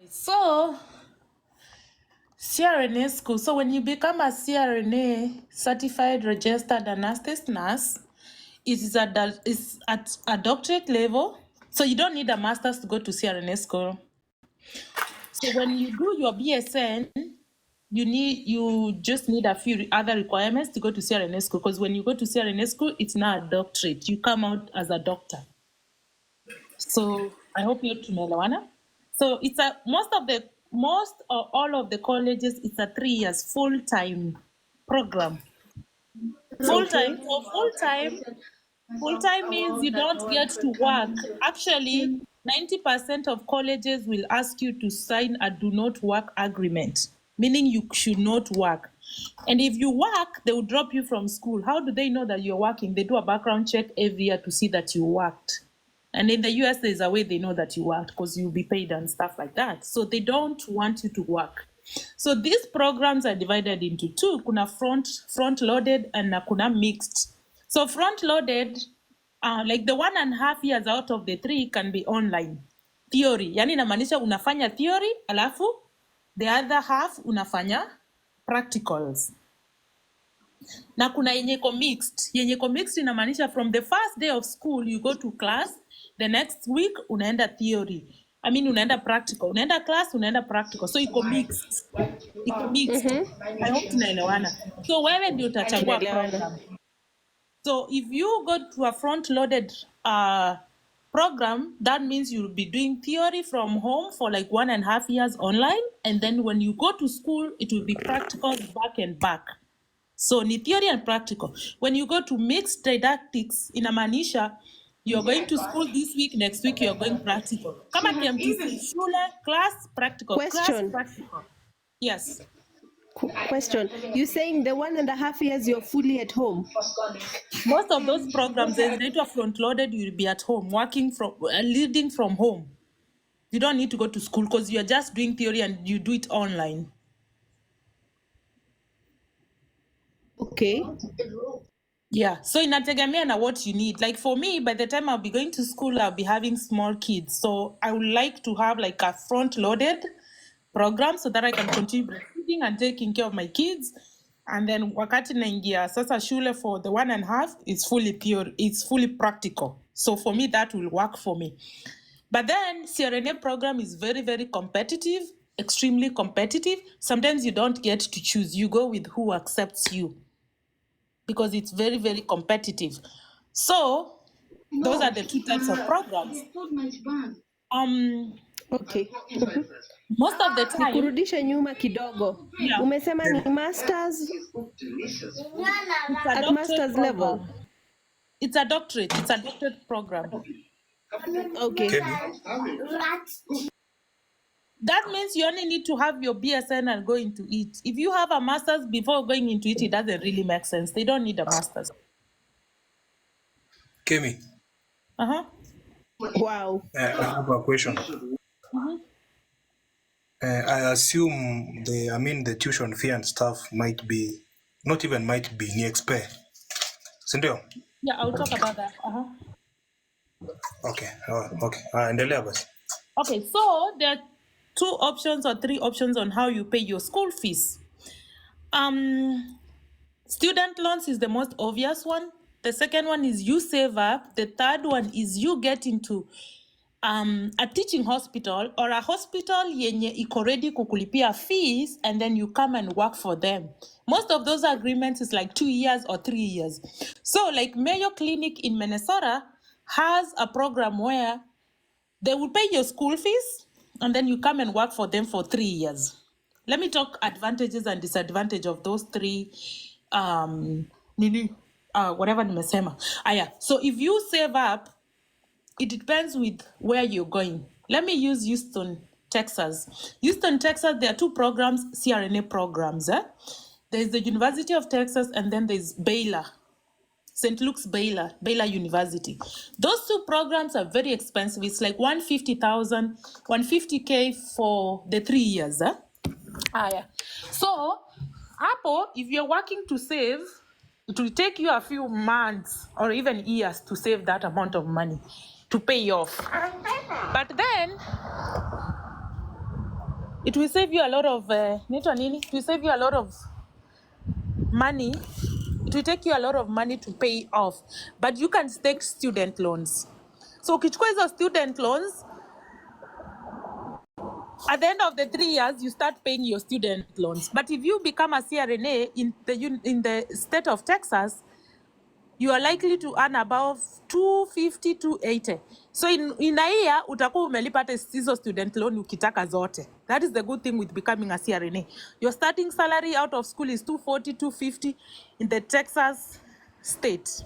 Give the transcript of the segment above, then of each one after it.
So, CRNA school. So when you become a CRNA certified registered anesthetist nurse, it's at a doctorate level. So you don't need a master's to go to CRNA school. So when you do your BSN, you just need a few other requirements to go to CRNA school. Because when you go to CRNA school, it's not a doctorate. You come out as a doctor. So I hope you're tumeelewana. So it's a most or all of the colleges, it's a 3 years full-time program. Full-time. So full-time means you don't get to work. Actually, 90% of colleges will ask you to sign a do not work agreement, meaning you should not work. And if you work, they will drop you from school. How do they know that you're working? They do a background check every year to see that you worked. And in the US, there's a way they know that you worked because you'll be paid and stuff like that. So they don't want you to work. So these programs are divided into two. Kuna front loaded and kuna mixed. So front loaded, like the 1.5 years out of the 3 can be online. Theory. Yani inamaanisha unafanya theory, alafu the other half unafanya practicals. Na kuna yenye iko mixed. Yenye iko mixed inamaanisha from the first day of school you go to class, the next week unaenda theory. I mean unaenda practical. Unaenda class, unaenda practical. So iko mixed. Iko mixed. I hope tunaelewana. So wewe ndio utachagua program. So if you go to a front-loaded program, that means you'll be doing theory from home for like 1.5 years online. And then when you go to school, it will be practical back and back. So ni theory and practical. When you go to mixed didactics, inamaanisha you're going to school this week, next week you're going practical. Kama KMTC, shule, class, practical. Question. Class, practical. Yes. Question. You're saying the 1.5 years you're fully at home? Most of those programs, there's data front-loaded, you'll be at home, working from, leading from home. You don't need to go to school because you're just doing theory and you do it online. Okay. Yeah, so inategemea na what you need. Like for me, by the time I'll be going to school, I'll be having small kids. So I would like to have like a front-loaded program so that I can continue breastfeeding and taking care of my kids. And then wakati naingia sasa shule for the 1.5, it's fully theory, it's fully practical. So for me, that will work for me. But then CRNA program is very, very competitive, extremely competitive. Sometimes you don't get to choose. You go with who accepts you because it's very, very competitive. So those are the two types of programs. Okay. Most of the time, Kurudisha nyuma kidogo. Yeah. Umesema ni masters it's a at doctorate master's program. level. It's a doctorate program. Okay. That means you only need to have your BSN and go into it. If you have a master's before going into it, it doesn't really make sense. They don't need a master's. Kemi, Wow. I have a question. I assume the tuition fee and stuff might be ni expert. Sindio? Yeah, I'll talk about that. Okay. Okay. Endelea basi. Okay, so there are 2 options or 3 options on how you pay your school fees. Student loans is the most obvious one. The second one is you save up. The third one is you get into a teaching hospital or a hospital yenye iko ready kukulipia fees and then you come and work for them. Most of those agreements is like 2 years or 3 years. So like Mayo Clinic in Minnesota has a program where they will pay your school fees and then you come and work for them for 3 years. Let me talk advantages and disadvantages of those 3 whatever nimesema. So if you save up, it depends with where you're going. Let me use Houston, Texas. Houston, Texas, there are 2 programs, CRNA programs. There's the University of Texas and then there's Baylor, St. Luke's Baylor University. Those 2 programs are very expensive. It's like $150K for the 3 years. So, Apple, if you're working to save, it will take you a few months or even years to save that amount of money to pay off. But then, it will save you a lot of it will save you a lot of money. It will take you a lot of money to pay off, but you can take student loans. So ukichukua hizo student loans, at the end of the 3 years you start paying your student loans. But if you become a CRNA in the state of Texas, you are likely to earn above 250 280. So in a year utakuwa umelipa hizo student loan ukitaka zote. That is the good thing with becoming a CRNA. Your starting salary out of school is 240 250 in the Texas state.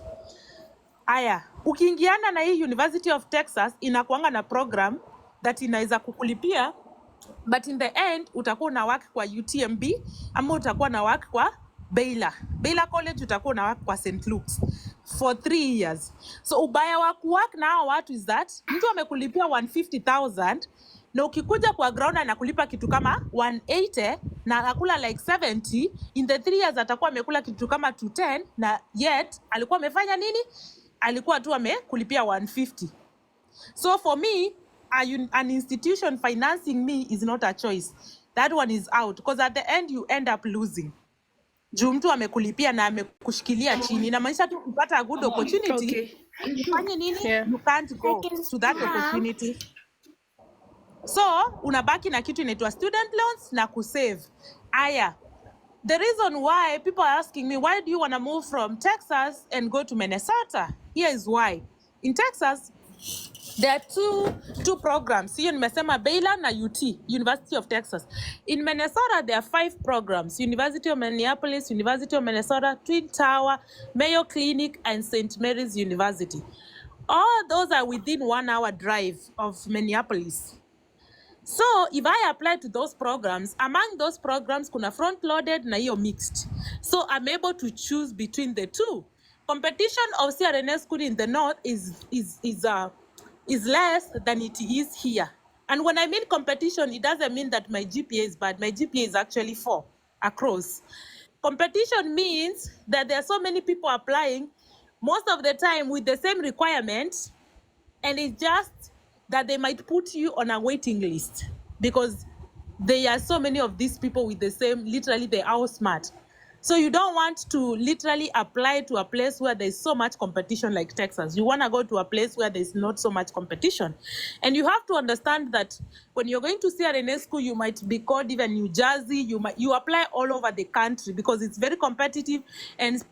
Aya, ukiingiana na hii University of Texas inakuanga na program that inaweza kukulipia, but in the end utakuwa na work kwa UTMB ama utakuwa na work kwa Baylor College, utakuwa na work kwa St. Luke's for 3 years. So ubaya wa kuwork na hao watu is that mtu amekulipia 150,000 na ukikuja kwa ground anakulipa kitu kama 180 na anakula like 70. In the 3 years atakuwa amekula kitu kama 210, na yet alikuwa amefanya nini? Alikuwa tu amekulipia 150. So for me, an institution financing me is not a choice. That one is out, because at the end you end up losing. Juu mtu amekulipia na amekushikilia chini. Inamaanisha tu kupata a good opportunity. Ufanye nini? Yeah. You can't go to that opportunity. So unabaki na kitu inaitwa student loans na kusave. Aya, the reason why people are asking me, why do you want to move from Texas and go to Minnesota? Here is why. In Texas, there are two programs. Hiyo nimesema Baylor na UT, University of Texas. In Minnesota, there are 5 programs. University of Minneapolis, University of Minnesota, Twin Tower, Mayo Clinic, and St. Mary's University. All those are within 1 hour drive of Minneapolis. So if I apply to those programs, among those programs kuna front loaded na hiyo mixed. So I'm able to choose between the two. Competition of CRNA school in the north is less than it is here. And when I mean competition, it doesn't mean that my GPA is bad. My GPA is actually 4 across. Competition means that there are so many people applying most of the time with the same requirements, and it's just that they might put you on a waiting list because there are so many of these people with the same, literally they are all smart. So you don't want to literally apply to a place where there's so much competition like Texas. You want to go to a place where there's not so much competition. And you have to understand that when you're going to CRNA school, you might be called even New Jersey. You apply all over the country because it's very competitive, and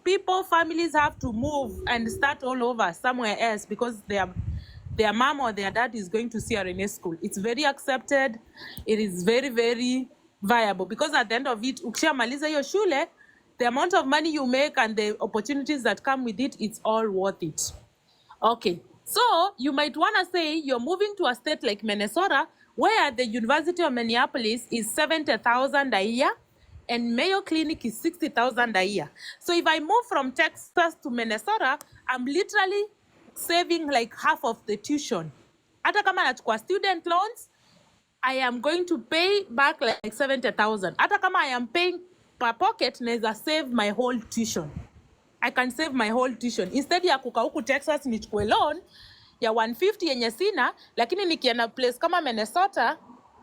families have to move and start all over somewhere else because their mom or their dad is going to CRNA school. It's very accepted. It is very, very viable because at the end of it, ukishamaliza hiyo shule, the amount of money you make and the opportunities that come with it, it's all worth it. Okay, so you might want to say you're moving to a state like Minnesota, where the University of Minneapolis is 70,000 a year and Mayo Clinic is 60,000 a year. So if I move from Texas to Minnesota, I'm literally saving like half of the tuition. Hata kama nachukua student loans, I am going to pay back like 70,000. Hata kama I am paying per pocket, naweza save my whole tuition. I can save my whole tuition. Instead ya kukaa huku Texas nichukue loan ya 150 yenye sina, lakini nikienda place kama Minnesota,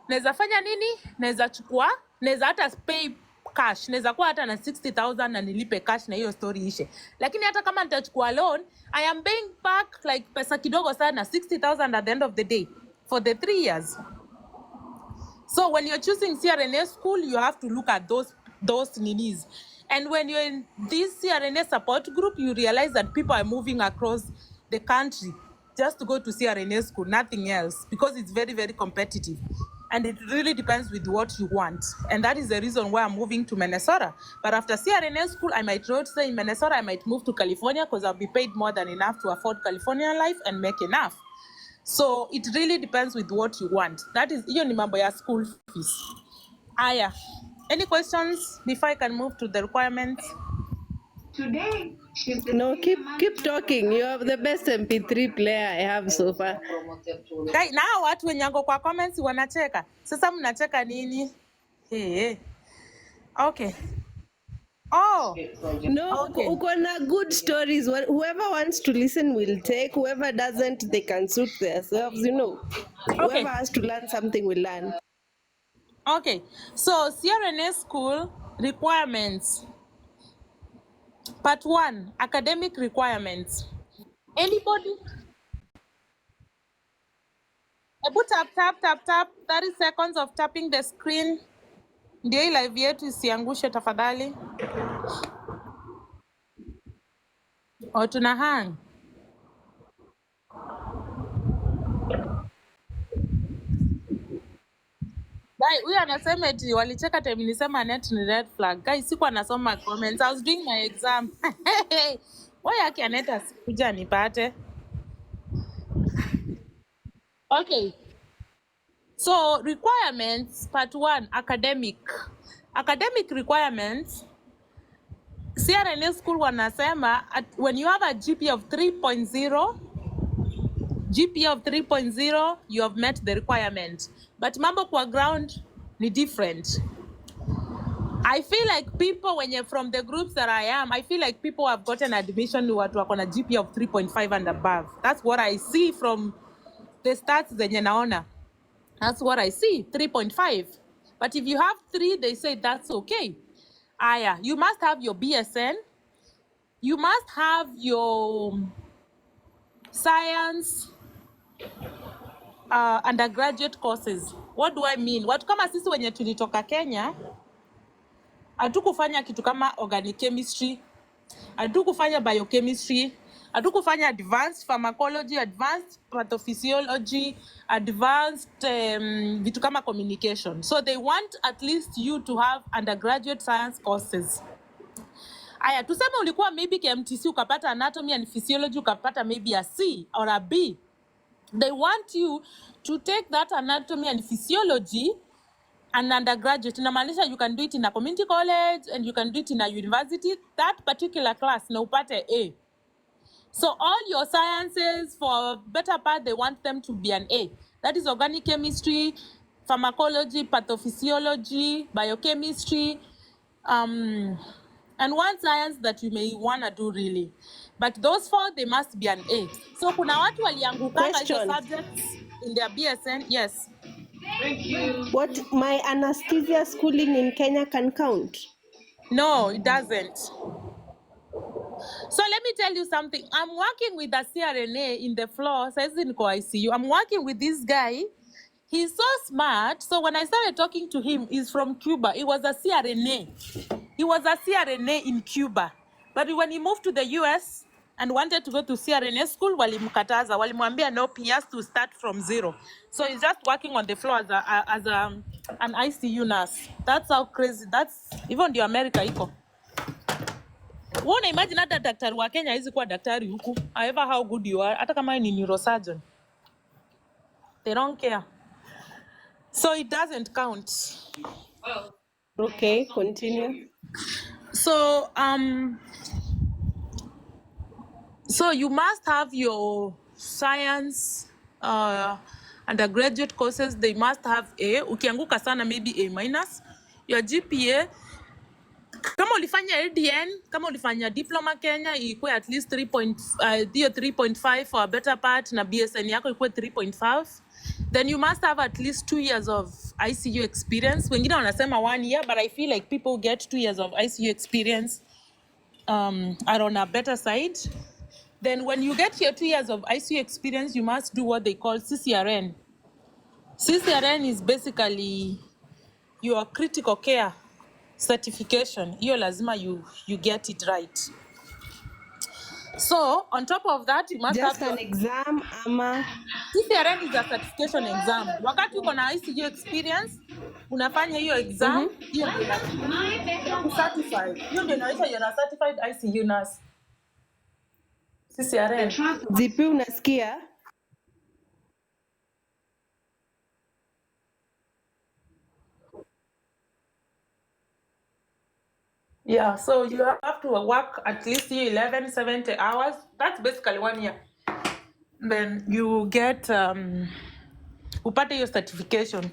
naweza fanya nini? Naweza hata pay cash. Naweza kuwa hata na 60,000 na nilipe cash na hiyo story ishe. Lakini hata kama nitachukua loan, I am paying back like pesa kidogo sana, 60,000 at the end of the day for the 3 years. So when you're choosing CRNA school, you have to look at those ninis. And when you're in this CRNA support group, you realize that people are moving across the country just to go to CRNA school, nothing else, because it's very, very competitive. And it really depends with what you want. And that is the reason why I'm moving to Minnesota. But after CRNA school, I might not stay in Minnesota, I might move to California because I'll be paid more than enough to afford California life and make enough. So it really depends with what you want. That is, hiyo ni mambo ya school fees. Aya, any questions before I can move to the requirements? Today, no, keep talking. You are the best MP3 player I have so far. Kai, na watu wenye wako kwa comments wanacheka. Sasa mnacheka nini? Hey. Okay. Oh. No, Okay. uko na good stories. Whoever wants to listen will take. Whoever doesn't, they can suit themselves, you know. Okay. Whoever has to learn something will learn. Okay, so CRNA school requirements. Part 1, academic requirements. Anybody? Tap. 30 seconds of tapping the screen. Ndio hii live yetu isiangushe tafadhali. O tuna hang. Guy, huyu anasema eti walicheka time nilisema net ni red flag. Guy, siku anasoma comments. I was doing my exam. Why yake Anet asikuja nipate? Okay. So requirements, part 1, academic. Academic requirements, CRNA school wanasema when you have a GPA of 3.0, you have met the requirement. But mambo kwa ground ni different. I feel like people, when you're from the groups that I am, I feel like people have gotten admission to watu wako na GPA of 3.5 and above. That's what I see from the stats zenye naona. That's what I see, 3.5. But if you have 3, they say that's okay. Aya, you must have your BSN. You must have your science undergraduate courses. What do I mean? Watu kama sisi wenye tulitoka Kenya, hatukufanya kitu kama organic chemistry, hatukufanya biochemistry, hatukufanya advanced pharmacology, advanced pathophysiology, advanced vitu kama communication. So they want at least you to have undergraduate science courses. Aya, tuseme ulikuwa maybe KMTC ukapata anatomy and physiology ukapata maybe a C or a B. They want you to take that anatomy and physiology and undergraduate. Inamaanisha you can do it in a community college and you can do it in a university. That particular class na upate A. So all your sciences, for better part, they want them to be an A. That is organic chemistry, pharmacology, pathophysiology, biochemistry, and one science that you may want to do really. But those 4, they must be an A. So kuna watu waliangukanga hizo subjects in their BSN. Yes. Thank you. What, my anesthesia schooling in Kenya can count? No, it doesn't. So let me tell you something. I'm working with a CRNA in the floor. Says in ICU. I'm working with this guy. He's so smart. So when I started talking to him, he's from Cuba. He was a CRNA. He was a CRNA in Cuba. But when he moved to the US and wanted to go to CRNA school, walimkataza, walimwambia nope, he has to start from 0. So he's just working on the floor as an ICU nurse. That's how crazy. That's even the America iko. Wona imagine hata daktari wa Kenya hizi kuwa daktari huku. However how good you are, hata kama ni neurosurgeon. They don't care. So it doesn't count. Okay, continue. So so you must have your science undergraduate courses. They must have A. Ukianguka sana maybe A-. Your GPA, kama ulifanya LDN, kama ulifanya diploma Kenya, ikuwe at least 3.5 for a better part, na BSN yako ikuwe 3.5. Then you must have at least 2 years of ICU experience. Wengine wanasema 1 year, but I feel like people get 2 years of ICU experience are on a better side. Then when you get your 2 years of ICU experience, you must do what they call CCRN. CCRN is basically your critical care certification. Hiyo lazima you get it right. So on top of that, you must just have an exam ama CCRN is a certification exam. Wakati uko na ICU experience, unafanya hiyo exam, hiyo ndio certified. Hiyo ndio inaitwa you're a certified ICU nurse. CCRN. Zipi unasikia? Yeah, so you have to work at least 70 hours. That's basically 1 year. Then you get upate your certification.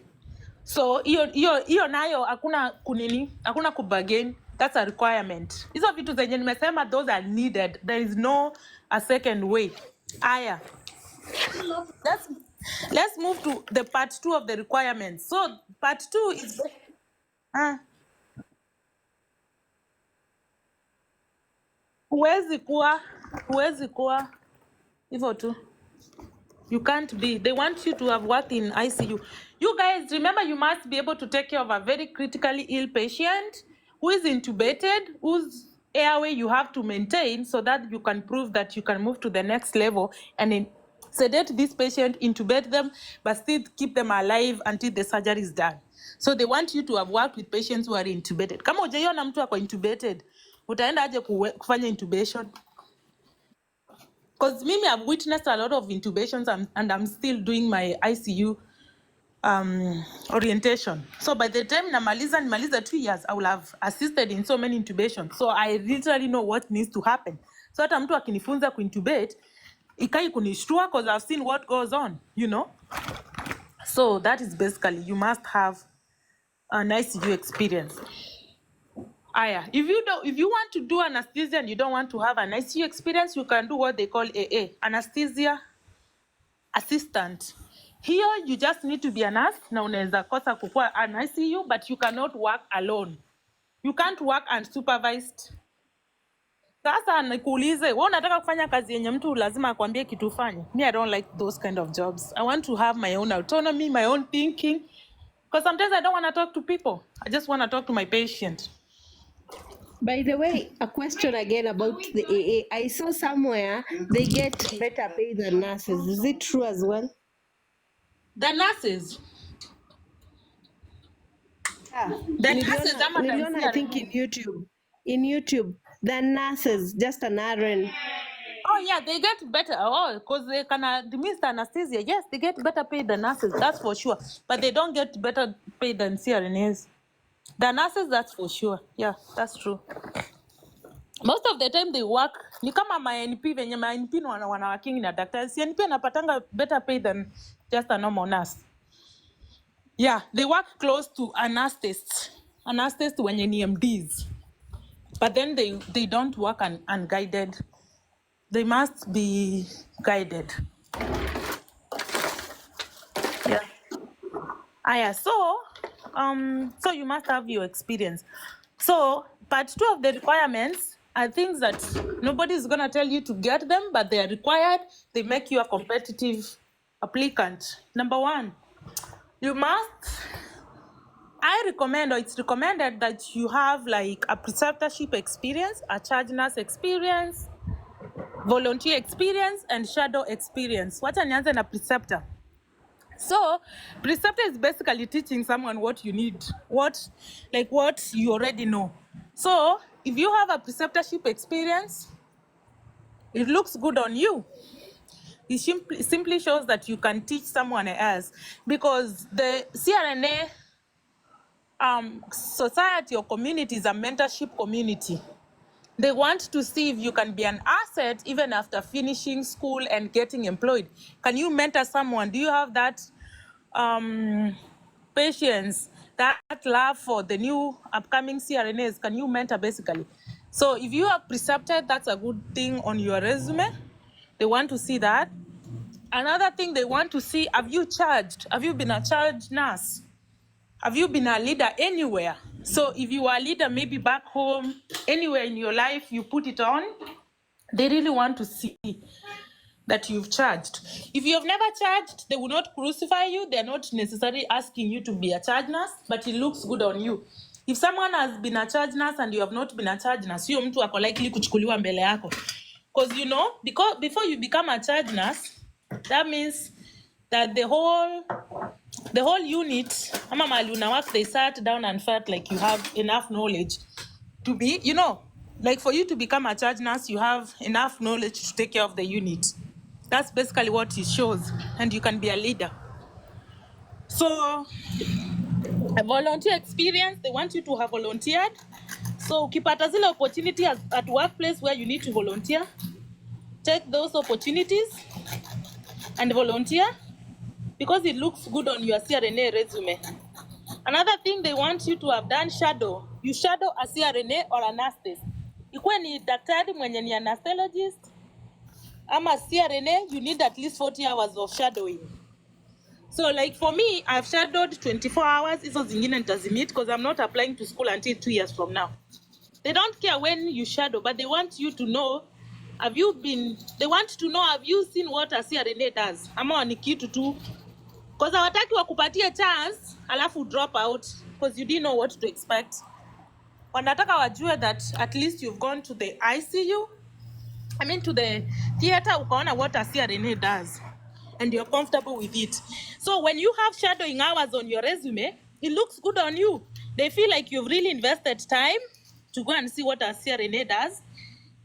So hiyo nayo hakuna kunini, hakuna kubagain. That's a requirement. Hizo vitu zenye nimesema, those are needed. There is no a second way. Aya. Let's move to the part 2 of the requirements. So part 2 is huwezi kuwa hivyo tu. You can't be. They want you to have worked in ICU. You guys, remember, you must be able to take care of a very critically ill patient who is intubated, whose airway you have to maintain so that you can prove that you can move to the next level and sedate this patient, intubate them, but still keep them alive until the surgery is done. So they want you to have worked with patients who are intubated. Kama hujaiona mtu ako intubated, utaenda aje kufanya intubation? Because me, I've witnessed a lot of intubations and I'm still doing my ICU orientation. So by the time namaliza 2 years, I will have assisted in so many intubations. So I literally know what needs to happen. So hata mtu akinifunza kuintubate, ikai kunishtua because I've seen what goes on, you know? So that is basically, you must have an ICU experience. Aya, if you want to do anesthesia and you don't want to have an ICU experience, you can do what they call AA, anesthesia assistant. Here you just need to be a nurse na unaweza kosa kukua an ICU, but you cannot work alone. You can't work unsupervised. Sasa nikuulize, wewe unataka kufanya kazi yenye mtu lazima akwambie kitu ufanye? Me, I don't like those kind of jobs. I want to have my own autonomy, my own thinking, because sometimes I don't want to talk to people. I just want to talk to my patient. By the way, a question again about the AA. I saw somewhere they get better pay than nurses. Is it true as well? The nurses. The nurses, Niliona, I think in YouTube, the nurses, just an RN. Oh yeah, they get better. Oh, because they can administer anesthesia. Yes, they get better paid than nurses. That's for sure. But they don't get better paid than CRNAs. The nurses, that's for sure. Yeah, that's true. Most of the time they work, ni kama ma-NP venye ma-NP wanawakingi na daktari. CNP anapatanga better pay than just a normal nurse. Yeah, they work close to anesthetists wenye ni MDs. But then they don't work unguided. They must be guided. Yeah. Aya, so you must have your experience. So part 2 of the requirements are things that nobody's gonna tell you to get them, but they are required. They make you a competitive applicant. Number 1, I recommend, or it's recommended, that you have like a preceptorship experience, a charge nurse experience, volunteer experience, and shadow experience. Wacha nianze na preceptor. So preceptor is basically teaching someone what you need, what you already know. So if you have a preceptorship experience, it looks good on you. It simply shows that you can teach someone else, because the CRNA society or community is a mentorship community. They want to see if you can be an asset even after finishing school and getting employed. Can you mentor someone? Do you have that patience, that love for the new upcoming CRNAs? Can you mentor basically? So if you are precepted, that's a good thing on your resume. They want to see that. Another thing they want to see, have you charged? Have you been a charge nurse? Have you been a leader anywhere? So if you are a leader, maybe back home, anywhere in your life, you put it on. They really want to see that you've charged. If you have never charged, they will not crucify you. They're not necessarily asking you to be a charge nurse, but it looks good on you. If someone has been a charge nurse and you have not been a charge nurse, you mtu ako likely kuchukuliwa mbele yako. Because you know, because before you become a charge nurse, that means that the whole unit, ama mahali una work, they sat down and felt like you have enough knowledge to be, you know, like for you to become a charge nurse, you have enough knowledge to take care of the unit. That's basically what it shows, and you can be a leader. So a volunteer experience, they want you to have volunteered. So ukipata zile opportunity at workplace where you need to volunteer, take those opportunities and volunteer, because it looks good on your CRNA resume. Another thing they want you to have done, shadow. You shadow a CRNA or an anesthetist. Ikuwe ni daktari mwenye ni anesthetist, ama CRNA, you need at least 40 hours of shadowing. So like for me, I've shadowed 24 hours. Hizo zingine nitazimit because I'm not applying to school until 2 years from now. They don't care when you shadow, but they want you to know, have you seen what a CRNA does? Ama ni kitu tu. Because hawataki wakupatie chance, alafu drop out because you didn't know what to expect. Wanataka wajue that at least you've gone to the ICU, to the theater, ukaona what a CRNA does, and you're comfortable with it. So when you have shadowing hours on your resume, it looks good on you. They feel like you've really invested time to go and see what a CRNA does,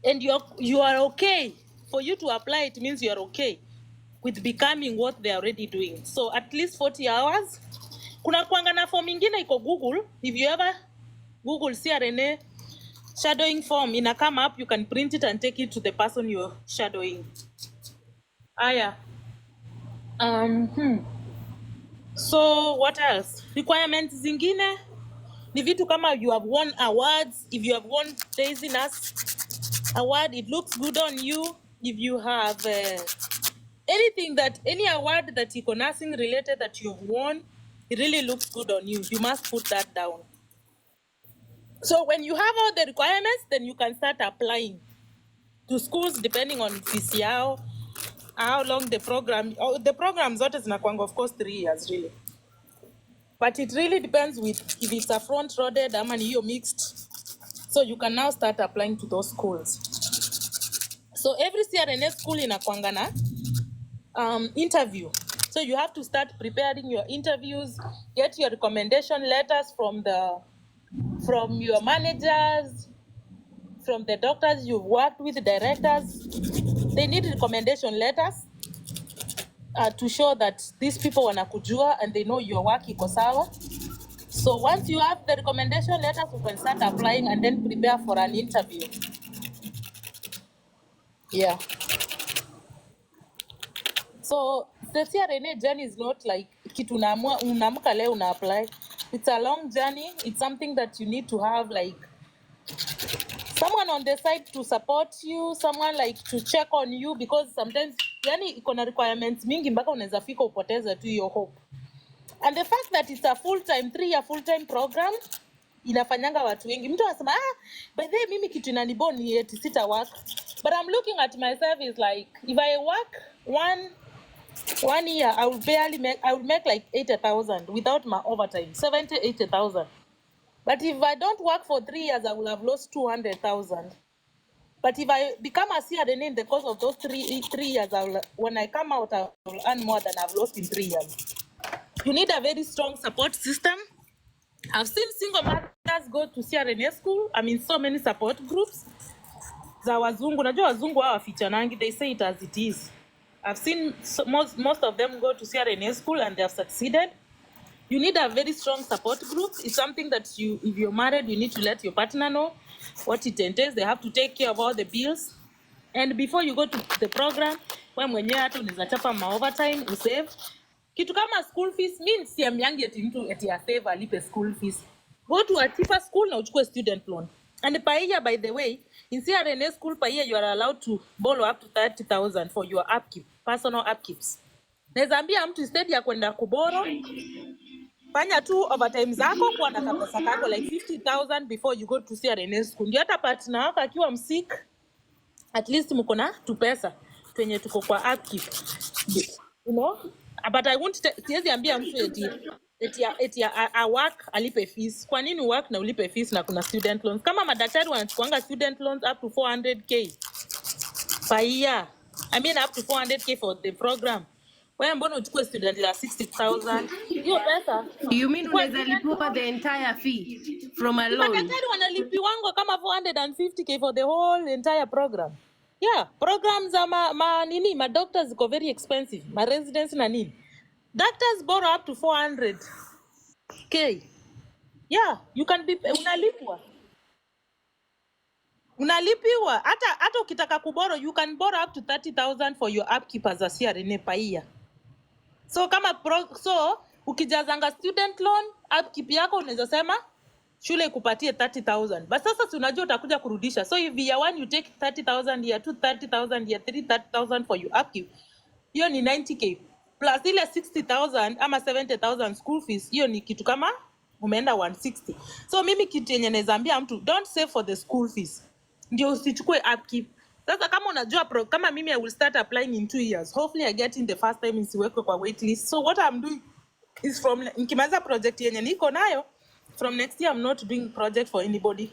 and you are okay. For you to apply, it means you're okay with becoming what they're already doing. So at least 40 hours. Kuna kuanga na form ingine iko Google. If you ever Google CRNA shadowing form, ina come up, you can print it and take it to the person you're shadowing. Aya. So what else? Requirements zingine ni vitu kama you have won awards. If you have won laziness award, it looks good on you. If you have any award that iko nursing related that you've won, it really looks good on you. You must put that down. So when you have all the requirements, then you can start applying to schools depending on fees yao, how long the program. The program zote zinakuanga of course 3 years really. But it really depends with if it's a front-loaded ama ni hiyo mixed. So you can now start applying to those schools. So every CRNA school inakuanga na interview. So you have to start preparing your interviews, get your recommendation letters from your managers, from the doctors you've worked with, directors. They need recommendation letters to show that these people wanakujua and they know your work iko sawa. So once you have the recommendation letters, you can start applying and then prepare for an interview. Yeah. So the CRNA journey is not like kitu unaamka leo una apply. It's a long journey. It's something that you need to have like someone on the side to support you, someone like to check on you, because sometimes yani iko na requirements mingi mpaka unaweza fika upoteze tu your hope. And the fact that it's a full-time 3-year full-time program inafanyanga watu wengi. Mtu anasema by the way mimi kitu inaniboni eti sita work. But I'm looking at myself is like if I work one year I will make like 80,000 without my overtime, 70,000-80,000. But if I don't work for 3 years I will have lost 200,000. But if I become a CRNA in the course of those three years, when I come out I will earn more than I've lost in 3 years. You need a very strong support system. I've seen single mothers go to CRNA school. So many support groups. Za wazungu, najua wazungu hawa fichanangi, they say it as it is. I've seen most of them go to CRNA school and they have succeeded. You need a very strong support group. It's something that if you're married, you need to let your partner know what it entails. They have to take care of all the bills. And before you go to the program, wewe mwenyewe hata unaweza chapa ma overtime, usave. Kitu kama school fees means siambiangi eti mtu eti save alipe school fees. Go to a cheaper school na uchukue student loan. And per year, by the way, in CRNA school per year you are allowed to borrow up to 30,000 for your upkeep, personal upkeeps. Naweza ambia mtu instead ya kwenda kuboro, fanya tu overtime zako kwa na kapesa kako like 50,000 before you go to CRNA school. Ndio hata partner wako akiwa msick, at least mko na tu pesa kwenye tuko kwa upkeep. You know? But I won't siwezi ambia mtu eti work alipe fees. Kwa nini work na ulipe fees na kuna student loans? Kama madaktari wanachukuanga student loans up to 400k per year. Up to 400k for the program. Wewe mbona uchukue student la 60,000? Hiyo pesa. You mean unaweza lipa the entire fee from a loan? Madaktari wanalipiwango kama 450k for the whole entire program. Yeah, programs are my doctors ziko very expensive. My residents na nini. Doctors borrow up to 400k. Yeah, you can be unalipiwa. Hata ukitaka kuboro, you can borrow up to 30,000 for your upkeep as a CRNA per year. So kama ukijazanga student loan, upkeep yako unaweza sema shule ikupatie 30,000. But sasa si unajua utakuja kurudisha. So if year 1 you take 30,000, year 2 30,000, year 3 30,000 for your upkeep. Hiyo ni 90k. plus ile 60,000 ama 70,000 school fees, hiyo ni kitu kama umeenda 160. So mimi kitu yenye naweza ambia mtu, don't save for the school fees, ndio usichukue upkeep. Sasa kama unajua kama mimi I will start applying in 2 years, hopefully I get in the first time, nisiwekwe kwa wait list. So what I'm doing is from nikimaliza project yenye niko nayo, from next year I'm not doing project for anybody.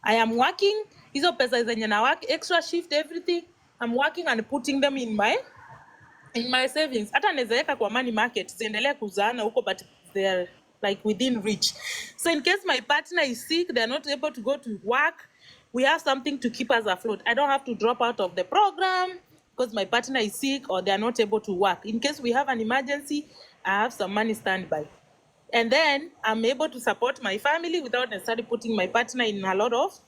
I am working, hizo pesa zenye na work, extra shift, everything, I'm working and putting them in my savings. Hata naweza kwa money market ziendelee kuzaana huko, but they're like within reach. So in case my partner is sick, they're not able to go to work, we have something to keep us afloat. I don't have to drop out of the program because my partner is sick or they are not able to work. In case we have an emergency, I have some money standby. And then I'm able to support my family without necessarily putting my partner in a lot of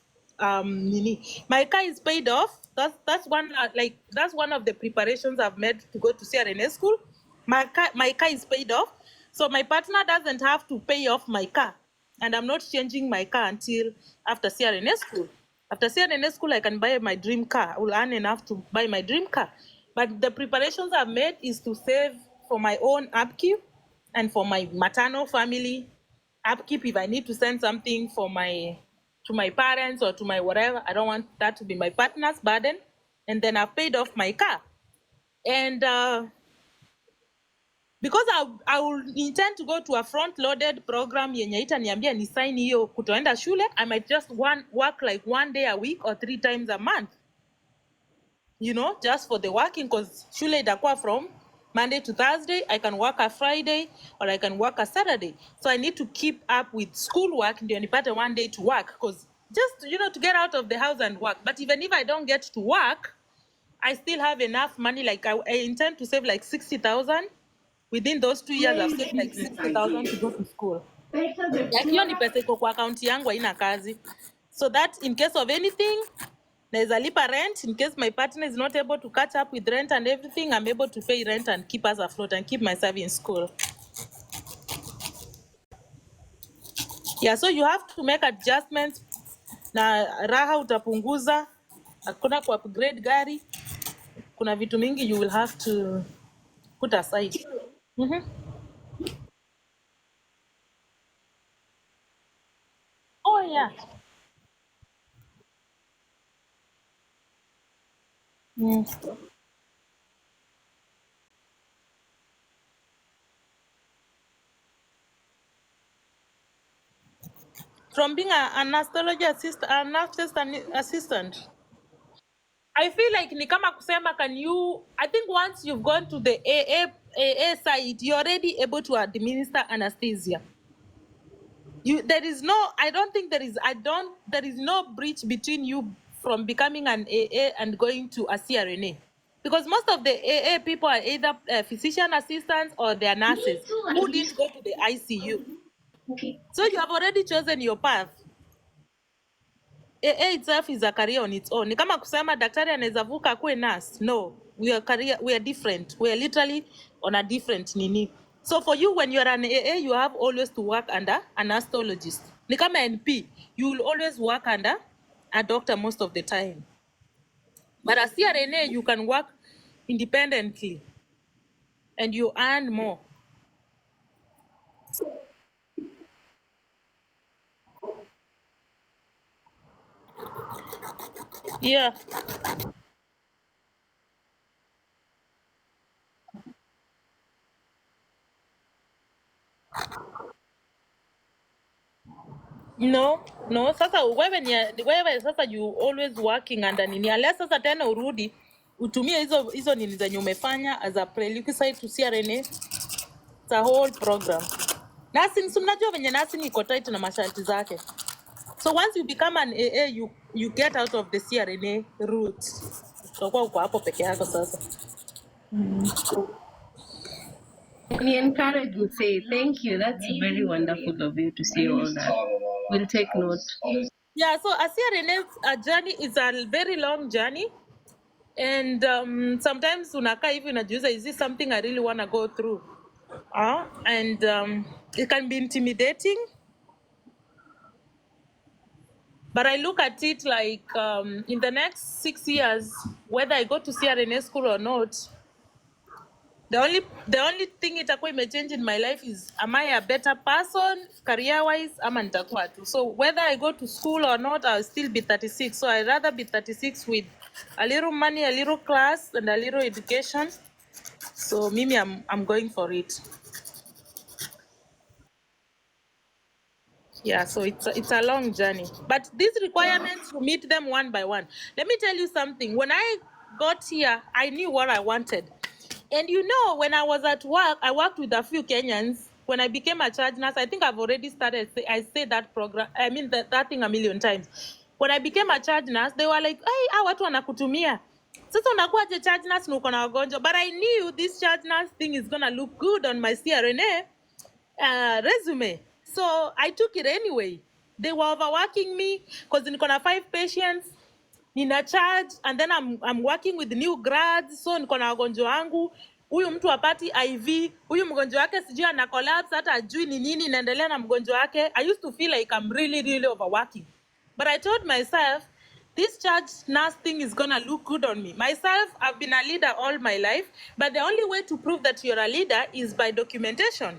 my car is paid off. That's one of the preparations I've made to go to CRNA school. My car is paid off, so my partner doesn't have to pay off my car, and I'm not changing my car until after CRNA school. After CRNA school, I can buy my dream car. I will earn enough to buy my dream car. But the preparations I've made is to save for my own upkeep and for my maternal family upkeep. If I need to send something to my parents or to my whatever, I don't want that to be my partner's burden. And then I've paid off my car. And because I will intend to go to a front-loaded program yenye itaniambia ni sign hiyo kutoenda shule, I might just work like 1 day a week or 3 times a month, just for the working, because shule itakuwa from Monday to Thursday. I can work a Friday or I can work a Saturday. So I need to keep up with school work ndio nipate 1 day to work, because just to get out of the house and work. But even if I don't get to work, I still have enough money. Like I intend to save like 60,000 within those 2 years. I've saved like 60,000 to go to school. Like hiyo ni pesa iko kwa account yangu haina kazi, so that in case of anything naweza lipa rent. In case my partner is not able to catch up with rent and everything, I'm able to pay rent and keep us afloat and keep myself in school. Yeah, so you have to make adjustments. Na raha utapunguza, hakuna ku upgrade gari, kuna vitu mingi you will have to put aside. Oh yeah. From being an astrology assistant, assistant, I feel like ni kama kusema, I think once you've gone to the AA side, you're already able to administer anesthesia. There is no bridge between you from becoming an AA and going to a CRNA, because most of the AA people are either physician assistants or they are nurses who didn't go to the ICU. So you have already chosen your path. AA itself is a career on its own. Ni kama kusema daktari anaweza vuka akuwe nurse. No, we are different. We are literally on a different nini. So for you, when you are an AA, you have always to work under an astrologist. Ni kama NP, you will always work under a doctor most of the time. But as CRNA, you can work independently and you earn more. Yeah. No, sasa wewe sasa you always working under nini, unless sasa tena urudi utumie hizo nini zenye umefanya as a prerequisite to CRNA. It's a whole program. Nursing, so mnajua venye nursing iko tight na masharti zake. So once you become an AA, you get out of the CRNA route. Utakuwa uko hapo peke yako sasa. We encourage you, say thank you. That's very wonderful of you to say all that. We'll take note. Yeah, so a CRNA journey is a very long journey. And sometimes unakaa hivi unajiuliza, is this something I really want to go through? And it can be intimidating. But I look at it like in the next 6 years, whether I go to CRNA school or not, The only thing itakuwa imechange in my life is, am I a better person career wise ama nitakuwa tu. So whether I go to school or not, I'll still be 36. So I'd rather be 36 with a little money, a little class, and a little education. So mimi, I'm going for it. Yeah, so it's a long journey, but these requirements, you meet them one by one. Let me tell you something. When I got here, I knew what I wanted. And you know, when I was at work, I worked with a few Kenyans. When I became a charge nurse, I think I've already started. I said that program. I mean that thing a million times. When I became a charge nurse, they were like, "Hey, hawa watu wanakutumia. Sasa unakuwaje charge nurse na uko na wagonjwa?" But I knew this charge nurse thing is gonna look good on my CRNA resume. So I took it anyway. They were overworking me because niko na 5 patients, nina charge, and then I'm working with new grads, so niko na wagonjwa wangu. Huyu mtu apati IV, huyu mgonjwa wake sijui ana collapse, hata ajui ni nini inaendelea na mgonjwa wake. I used to feel like I'm really overworking. But I told myself, this charge nurse thing is gonna look good on me. Myself, I've been a leader all my life, but the only way to prove that you're a leader is by documentation.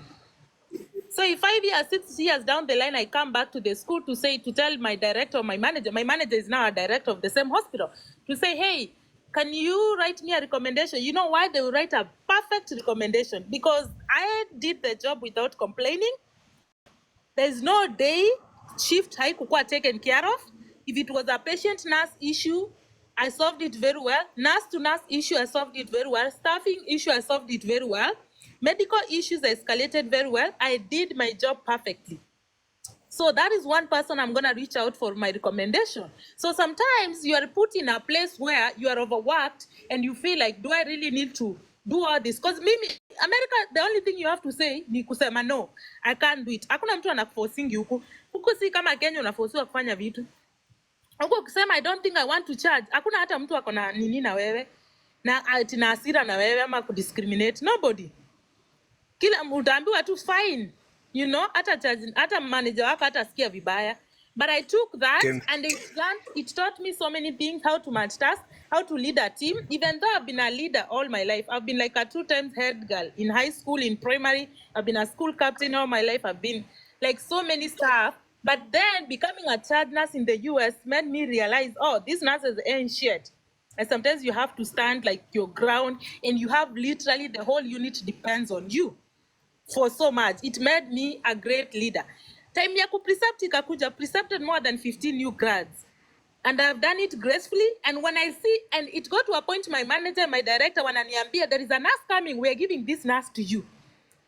So if 5 years, 6 years down the line, I come back to the school to tell my director, my manager is now a director of the same hospital, to say, hey, can you write me a recommendation? You know why they will write a perfect recommendation? Because I did the job without complaining. There's no day shift haikukuwa taken care of. If it was a patient nurse issue, I solved it very well. Nurse to nurse issue, I solved it very well. Staffing issue, I solved it very well. Medical issues escalated very well. I did my job perfectly. So that is one person I'm going to reach out for my recommendation. So sometimes you are put in a place where you are overworked and you feel like, do I really need to do all this? Because mimi, America, the only thing you have to say ni kusema no, I can't do it. Hakuna mtu anakuforcing huku. Huku si kama Kenya unaforsiwa kufanya vitu. Huku ukisema I don't think I want to charge, hakuna hata mtu ako na nini na wewe. Na tina hasira na wewe ama kudiscriminate. Nobody. Kila utaambiwa tu fine, you know, hata manager wako hatasikia vibaya. But I took that and it taught me so many things, how to multitask, how to lead a team. Even though I've been a leader all my life, I've been like a 2 times head girl in high school, in primary, I've been a school captain all my life, I've been like so many stuff. But then becoming a charge nurse in the US made me realize, oh, these nurses ain't shit. And sometimes you have to stand like your ground, and you have literally the whole unit depends on you for so much. It made me a great leader. Time ya kuprecept ikakuja, precepted more than 15 new grads. And I've done it gracefully. And when I see, and it got to a point, my manager, my director, wananiambia, there is a nurse coming, we're giving this nurse to you.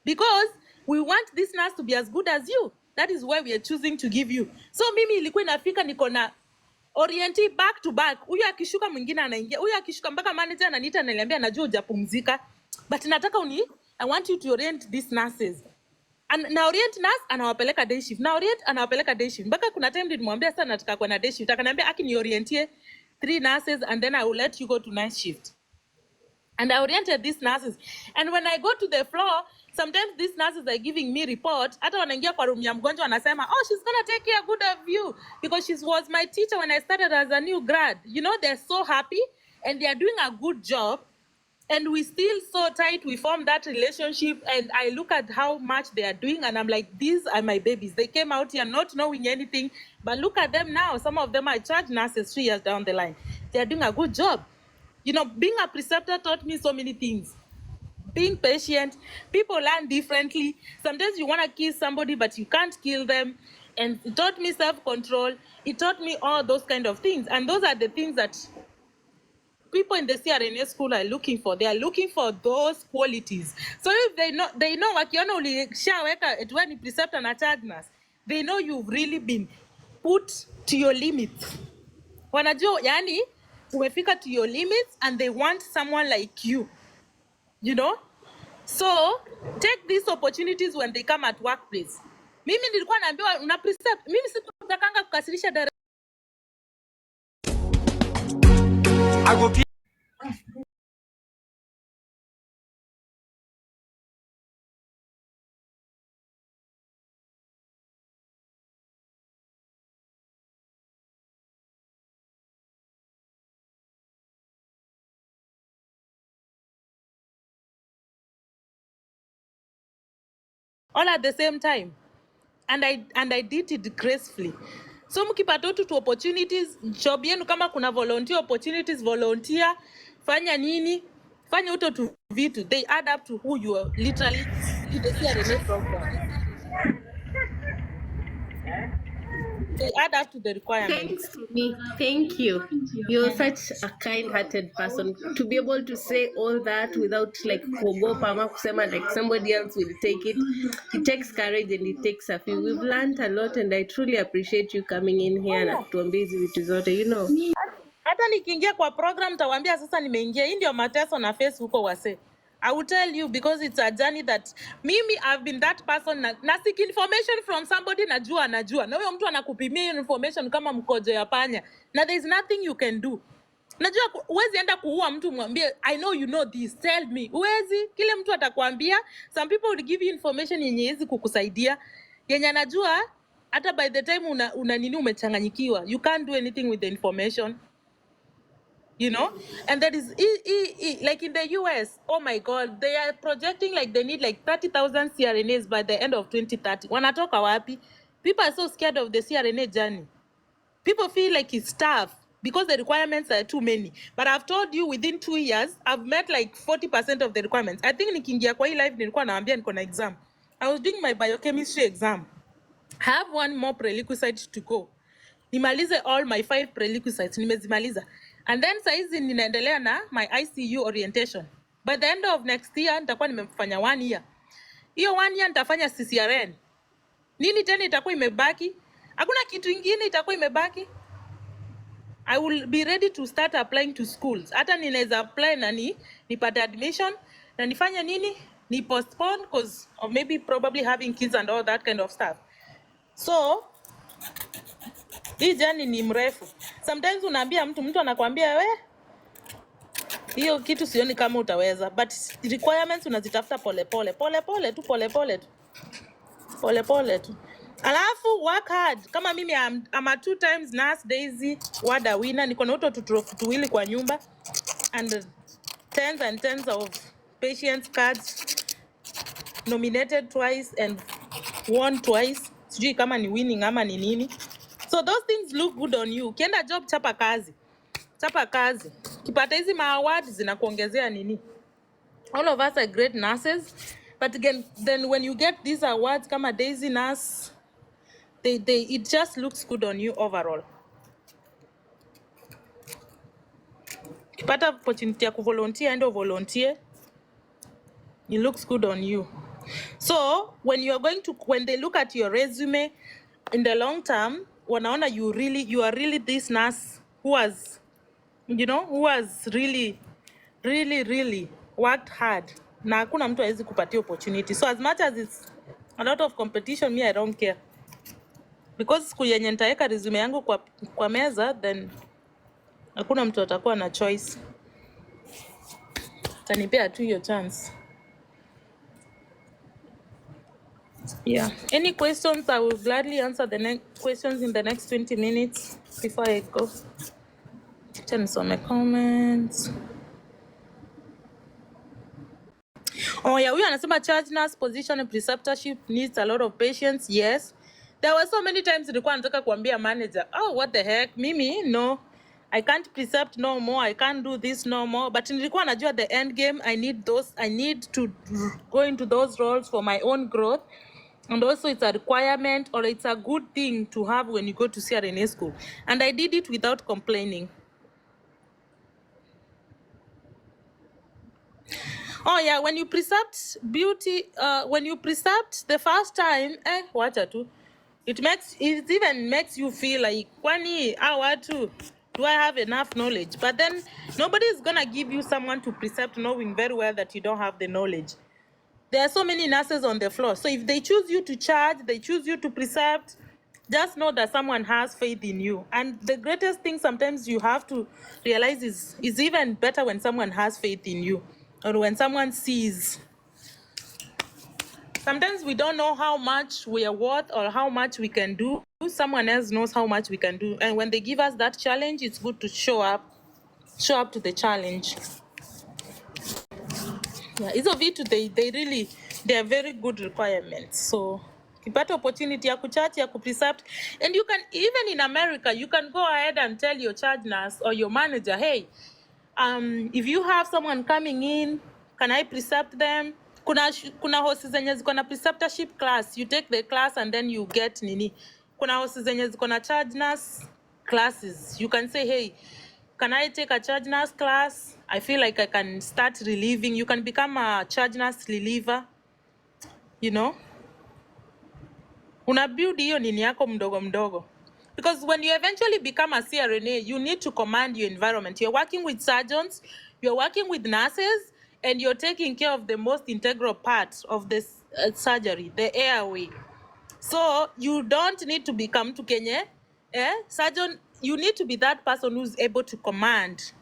Because we want this nurse to be as good as you. That is why we are choosing to give you. So mimi ilikuwa inafika niko na orienti back to back. Huyu akishuka mwingine anaingia. Huyu akishuka mpaka manager ananiita ananiambia najua hujapumzika. But nataka I want you to orient these nurses. And na orient nurse anawapeleka day shift. Na orient anawapeleka day shift. Mpaka kuna time nilimwambia sana nataka kwa na day shift. Akaniambia aki ni orientie 3 nurses and then I will let you go to night shift. And I oriented these nurses. And when I go to the floor, sometimes these nurses are giving me report. Hata wanaingia kwa room ya mgonjwa wanasema, oh, she's gonna take care good of you because she was my teacher when I started as a new grad. You know, they're so happy and they're doing a good job. And we still so tight, we form that relationship. And I look at how much they are doing and I'm like, these are my babies. They came out here not knowing anything, but look at them now. Some of them are charge nurses 3 years down the line. They're doing a good job. You know, being a preceptor taught me so many things. Being patient, people learn differently. Sometimes you want to kill somebody, but you can't kill them. And it taught me self-control. It taught me all those kind of things. And those are the things that people in the CRNA school are looking for. They are looking for those qualities. So if they know wakiona ulishaweka etwa ni preceptor na charge nurse, they know you've really been put to your limits. Wanajua, yani, umefika to your limits and they want someone like you, you know? So take these opportunities when they come at workplace. Mimi nilikuwa naambiwa una precept. Mimi sikutakanga kukasirisha direct. all at the same time, and I did it gracefully. So mkipata tu opportunities, job yenu kama kuna volunteer opportunities, volunteer, fanya nini, fanya uto tu vitu, they add up to who you are literally to the CRNA program. They add up to the requirements. Thanks, me. Thank you. You're such a kind-hearted person to be able to say all that without like kuogopa ama kusema like somebody else will take it. It takes courage and it takes a few. We've learned a lot and I truly appreciate you coming in here na kutuambia hizi vitu zote, you know. Hata nikiingia kwa program tawaambia sasa nimeingia. Hii ndio mateso na face huko wase. I will tell you because it's a journey that mimi I've been that person na seek information from somebody najua. Na huyo mtu anakupimia information kama mkojo ya panya. Na there is nothing you can do. Najua uwezi enda kuua mtu mwambie I know you know this, tell me. Uwezi, kile mtu atakwambia. Some people will give you information yenye hizi kukusaidia. Yenye anajua hata by the time una nini umechanganyikiwa. You can't do anything with the information. You know, and that is like in the US, oh my God, they are projecting like they need like 30,000 CRNAs by the end of 2030. Wanatoka wapi? People are so scared of the CRNA journey. People feel like it's tough because the requirements are too many. But I've told you within 2 years, I've met like 40% of the requirements. I think nikiingia kwa hii live nilikuwa naambia niko na exam. I was doing my biochemistry exam. I have one more prerequisite to go. Nimalize all my 5 prerequisites, nimezimaliza. And then saizi ninaendelea na my ICU orientation. By the end of next year nitakuwa nimefanya 1 year. Hiyo 1 year nitafanya CCRN. Nini tena itakuwa imebaki? Hakuna kitu kingine itakuwa imebaki. I will be ready to start applying to schools. Hata ninaweza apply na nipate admission na nifanye nini? Ni postpone because of maybe probably having kids and all that kind of stuff. So hii journey ni mrefu. Sometimes unaambia mtu anakuambia hiyo kitu sioni kama utaweza, but requirements unazitafuta polepole tu. Alafu work hard. Kama mimi I'm a 2 times nurse Daisy ward winner, niko na tuwili kwa nyumba and tens and tens of patients cards nominated twice and won twice. Sijui kama ni winning ama ni nini. So those things look good on you. Ukienda job chapa kazi. Kipata hizi awards zinakuongezea nini? All of us are great nurses, but again, then when you get these awards kama Daisy nurse, it just looks good on you overall. Kipata opportunity ya kuvolunteer and volunteer, it looks good on you. So when they look at your resume in the long term, wanaona you are really this nurse who has really worked hard. Na hakuna mtu hawezi kupatia opportunity. So as much as it's a lot of competition, me I don't care. Because siku yenye nitaweka resume yangu kwa meza, then hakuna mtu atakuwa na choice. Tanipea tu hiyo chance. Yeah. Any questions? I will gladly answer the questions in the next 20 minutes before I go. Turn some my comments. Oh yeah, huyu anasema charge nurse position and preceptorship needs a lot of patience. Yes. There were so many times nilikuwa nataka kuambia manager, oh what the heck, mimi no. I can't precept no more. I can't do this no more. But nilikuwa najua the end game, I need to go into those roles for my own growth. And also it's a requirement or it's a good thing to have when you go to CRNA school. And I did it without complaining. Oh yeah, when you precept the first time, wacha tu. It even makes you feel like, kwani watu, do I have enough knowledge? But then nobody is gonna give you someone to precept knowing very well that you don't have the knowledge. There are so many nurses on the floor. So if they choose you to charge, they choose you to precept, just know that someone has faith in you. And the greatest thing sometimes you have to realize is even better when someone has faith in you, or when someone sees. Sometimes we don't know how much we are worth or how much we can do. Someone else knows how much we can do. And when they give us that challenge, it's good to show up to the challenge. Yeah, hizo vitu they They are very good requirements. So ukipata opportunity ya kuchat ya kuprecept, and you can, even in America, you can go ahead and tell your charge nurse or your manager, hey, if you have someone coming in, can I precept them? Kuna horses zenye ziko na preceptorship class, you take the class and then you get nini. Kuna horses zenye ziko na charge nurse classes. You can say, hey, can I take a charge nurse class? I feel like I can start relieving. You can become a charge nurse reliever, you know. Una build hiyo nini yako mdogo mdogo. Because when you eventually become a CRNA, you need to command your environment. You're working with surgeons, you're working with nurses, and you're taking care of the most integral part of this surgery, the airway. So you don't need to become to Kenya, surgeon. You need to be that person who's able to command.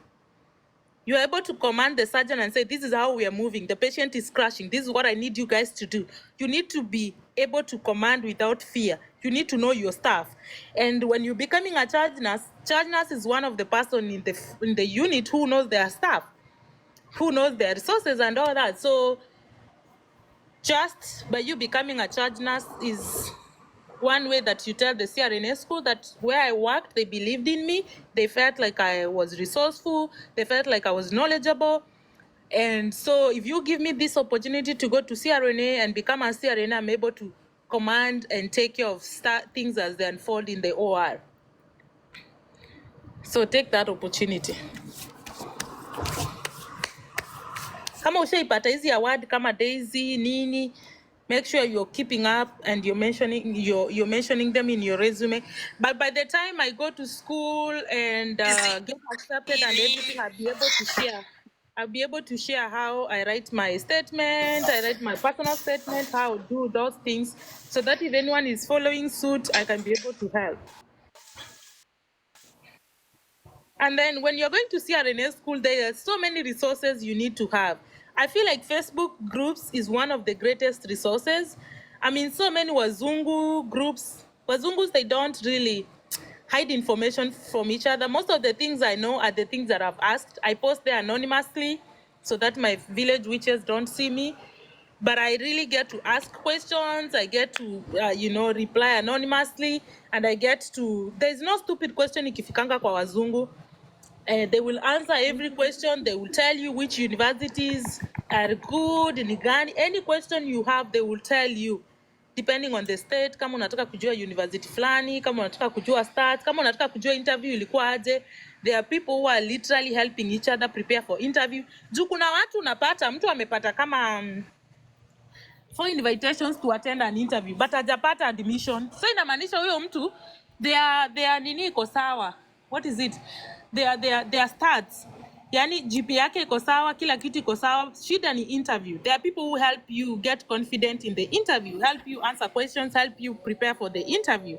You're able to command the surgeon and say, this is how we are moving. The patient is crashing. This is what I need you guys to do. You need to be able to command without fear. You need to know your staff. And when you're becoming a charge nurse is one of the person in the unit who knows their staff, who knows their resources and all that. So just by you becoming a charge nurse is one way that you tell the CRNA school that where I worked, they believed in me. They felt like I was resourceful. They felt like I was knowledgeable. And so if you give me this opportunity to go to CRNA and become a CRNA, I'm able to command and take care of things as they unfold in the OR. So take that opportunity. Kama ushaipata hizi award kama Daisy nini, make sure you're keeping up and you're mentioning them in your resume. But by the time I go to school and get accepted and everything, I'll be able to share how I write my statement, I write my personal statement, how I do those things, so that if anyone is following suit, I can be able to help. And then when you're going to CRNA school, there are so many resources you need to have. I feel like Facebook groups is one of the greatest resources. I mean, so many Wazungu groups. Wazungus, they don't really hide information from each other. Most of the things I know are the things that I've asked. I post there anonymously so that my village witches don't see me. But I really get to ask questions. I get to, reply anonymously. And I get to, there's no stupid question ikifikanga kwa Wazungu. They will answer every question. They will tell you which universities are good, any question you have, they will tell you, depending on the state. Kama unataka kujua university flani, kama unataka kujua stats, kama unataka kujua interview ilikuwa aje. There are people who are literally helping each other prepare for interview. Juu kuna watu unapata, mtu amepata kama 4 invitations to attend an interview, but hajapata admission. So inamaanisha huyo mtu, their nini iko sawa. What is it? Their stats. Yani GP yake iko sawa, kila kitu iko sawa. Shida ni interview. There are people who help you get confident in the interview, help you answer questions, help you prepare for the interview.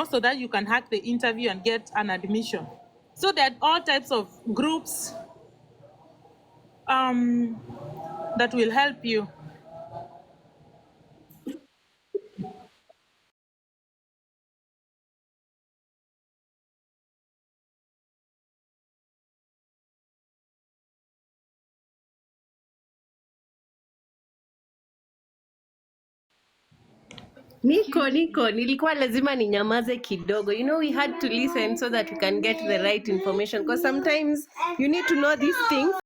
So that you can hack the interview and get an admission. So there are all types of groups that will help you. Niko, nilikuwa lazima ninyamaze kidogo. We had to listen so that we can get the right information, because sometimes you need to know these things